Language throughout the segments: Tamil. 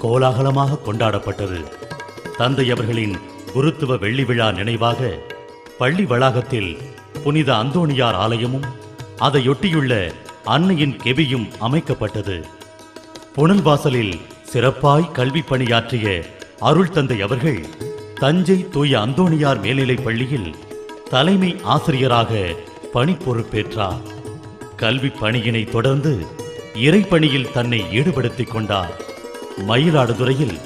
கோலாகலமாக கொண்டாடப்பட்டது. தந்தை அவர்களின் குருத்துவ வெள்ளி விழா நினைவாக பள்ளி வளாகத்தில் புனித அந்தோணியார் ஆலயமும் அதையொட்டியுள்ள அன்னையின் கெபியும் அமைக்கப்பட்டது. புனல் வாசலில் சிறப்பாய் கல்வி பணியாற்றிய அருள் தந்தை அவர்கள் தஞ்சை தூய அந்தோணியார் மேல்நிலைப் பள்ளியில் தலைமை ஆசிரியராக பணி பொறுப்பேற்றார். கல்வி பணியினை தொடர்ந்து இறைப்பணியில் தன்னை ஈடுபடுத்திக் கொண்டார். மயிலாடுதுறையில்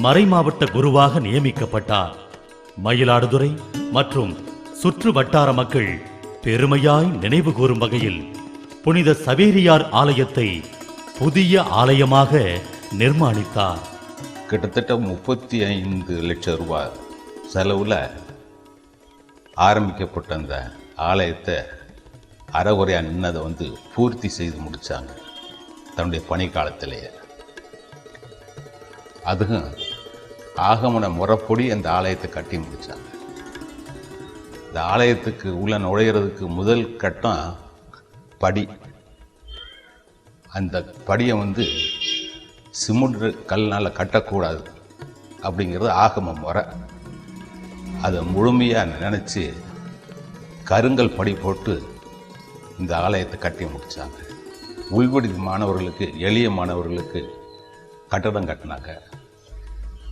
மறைமாவட்ட குருவாக நியமிக்கப்பட்டார். மயிலாடுதுறை மற்றும் சுற்று வட்டார மக்கள் பெருமையாய் நினைவு கூறும் வகையில் புனித சவேரியார் ஆலயத்தை புதிய ஆலயமாக நிர்மாணித்தார். கிட்டத்தட்ட 35 லட்சம் ரூபாய் செலவில் ஆரம்பிக்கப்பட்ட அந்த ஆலயத்தை அறகுறையாக நின்னதை பூர்த்தி செய்து முடித்தாங்க தன்னுடைய பணி காலத்திலேயே. அதுவும் ஆகமன முறைப்படி அந்த ஆலயத்தை கட்டி முடித்தாங்க. இந்த ஆலயத்துக்கு உள்ள நுழையிறதுக்கு முதல் கட்டம் படி. அந்த படியை சிமெண்ட் கல்னால் கட்டக்கூடாது அப்படிங்கிறது ஆகம முறை. அதை முழுமையாக நினச்சி கருங்கல் படி போட்டு இந்த ஆலயத்தை கட்டி முடித்தாங்க. உள்வடி மாணவர்களுக்கு, எளிய மாணவர்களுக்கு கட்டடம் கட்டினாங்க.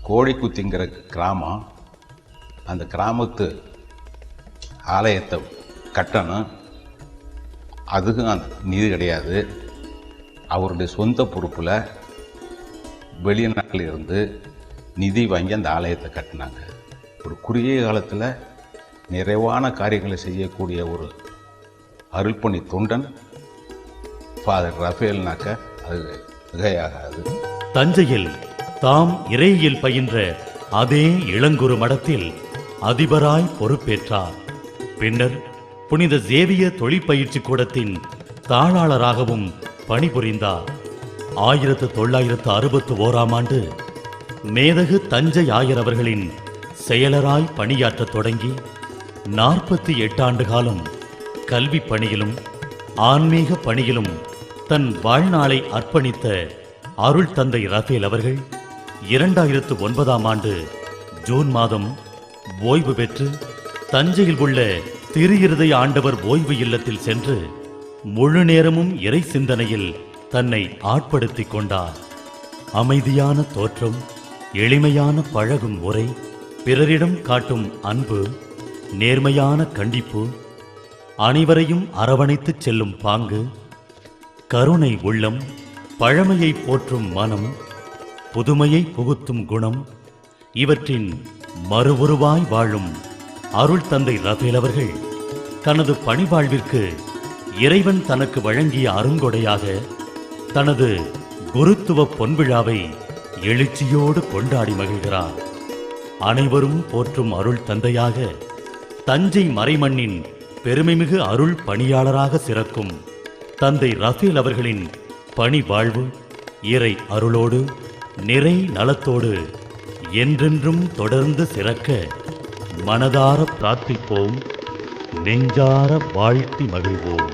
கோழிக்குத்திங்கிற கிராமம், அந்த கிராமத்து ஆலயத்தை கட்டணும். அதுக்கும் அந்த நிதி கிடையாது. அவருடைய சொந்த பொறுப்பில் வெளிநாட்டில் இருந்து நிதி வாங்கி அந்த ஆலயத்தை கட்டினாங்க. ஒரு குறுகிய காலத்தில் நிறைவான காரியங்களை செய்யக்கூடிய ஒரு அருள்பணி தொண்டன் ஃபாதர் ரஃபேல்னாக்க அது மிகையாகாது. தஞ்சையில் தாம் இறையியல் பயின்ற அதே இளங்குரு மடத்தில் அதிபராய் பொறுப்பேற்றார். பின்னர் புனித சேவியர் தொழிற்பயிற்சி கூடத்தின் தாளாளராகவும் பணிபுரிந்தார். 1961ஆம் ஆண்டு மேதகு தஞ்சை ஆயர் அவர்களின் செயலராய் பணியாற்றத் தொடங்கி 48 ஆண்டு காலம் கல்வி பணியிலும் ஆன்மீக பணியிலும் தன் வாழ்நாளை அர்ப்பணித்த அருள் தந்தை ரஃபேல் அவர்கள் 2009ஆம் ஆண்டு ஜூன் மாதம் ஓய்வு பெற்று தஞ்சையில் உள்ள திரு இருதய ஆண்டவர் ஓய்வு இல்லத்தில் சென்று முழு நேரமும் இறை சிந்தனையில் தன்னை ஆட்படுத்திக் கொண்டார். அமைதியான தோற்றம், எளிமையான பழகும் முறை, பிறரிடம் காட்டும் அன்பு, நேர்மையான கண்டிப்பு, அனைவரையும் அரவணைத்துச் செல்லும் பாங்கு, கருணை உள்ளம், பழமையை போற்றும் மனம், புதுமையை புகுத்தும் குணம், இவற்றின் மறுவுருவாய் வாழும் அருள் தந்தை ரஃபேல் அவர்கள் தனது பணிவாழ்விற்கு இறைவன் தனக்கு வழங்கிய அருங்கொடையாக தனது குருத்துவ பொன்விழாவை எழுச்சியோடு கொண்டாடி மகிழ்கிறார். அனைவரும் போற்றும் அருள் தந்தையாக, தஞ்சை மறைமண்ணின் பெருமைமிகு அருள் பணியாளராக சிறக்கும் தந்தை ரஃபேல் அவர்களின் பணி வாழ்வு இறை அருளோடு நிறை நலத்தோடு என்றென்றும் தொடர்ந்து சிறக்க மனதார பிரார்த்திப்போம், நெஞ்சார வாழ்த்தி மகிழ்வோம்.